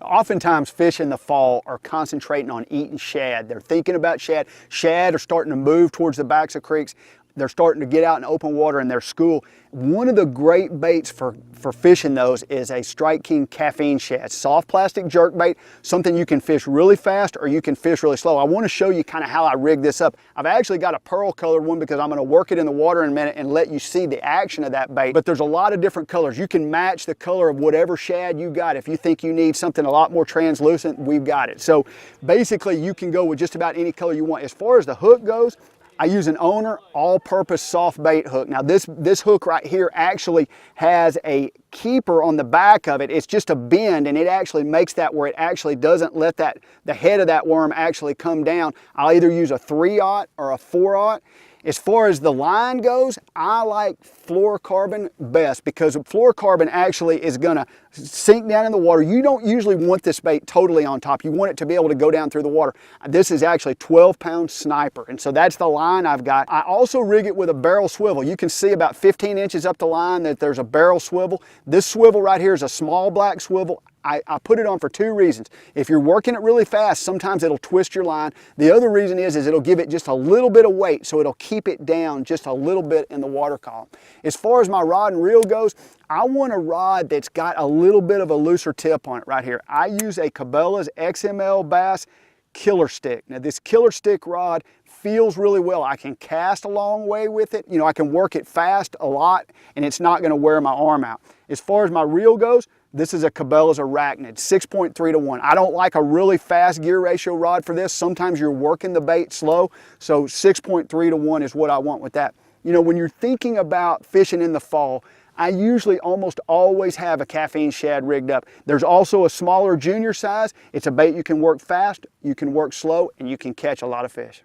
Oftentimes fish in the fall are concentrating on eating shad. They're thinking about shad. Shad are starting to move towards the backs of creeks. They're starting to get out in open water in their school. One of the great baits for fishing those is a Strike King caffeine shad. Soft plastic jerk bait, something you can fish really fast or you can fish really slow. I want to show you kind of how I rig this up. I've actually got a pearl colored one because I'm going to work it in the water in a minute and let you see the action of that bait. But there's a lot of different colors. You can match the color of whatever shad you got. If you think you need something a lot more translucent, we've got it. So basically you can go with just about any color you want. As far as the hook goes, I use an Owner all-purpose soft bait hook. Now this hook right here actually has a keeper on the back of it. It's just a bend, and it actually makes that where it actually doesn't let the head of that worm actually come down. I'll either use a 3/0 or a 4/0. As far as the line goes, I like fluorocarbon best because fluorocarbon actually is gonna sink down in the water. You don't usually want this bait totally on top. You want it to be able to go down through the water. This is actually 12-pound Sniper, and so that's the line I've got. I also rig it with a barrel swivel. You can see about 15 inches up the line that there's a barrel swivel. This swivel right here is a small black swivel. I put it on for two reasons. If you're working it really fast, sometimes it'll twist your line. The other reason is it'll give it just a little bit of weight, so it'll keep it down just a little bit in the water column. As far as my rod and reel goes, I want a rod that's got a little bit of a looser tip on it right here. I use a Cabela's XML Bass Killer Stick. Now this Killer Stick rod feels really well. I can cast a long way with it. You know, I can work it fast a lot, and it's not going to wear my arm out. As far as my reel goes, this is a Cabela's Arachnid, 6.3 to 1. I don't like a really fast gear ratio rod for this. Sometimes you're working the bait slow, so 6.3 to 1 is what I want with that. You know, when you're thinking about fishing in the fall, I usually almost always have a caffeine shad rigged up. There's also a smaller junior size. It's a bait you can work fast, you can work slow, and you can catch a lot of fish.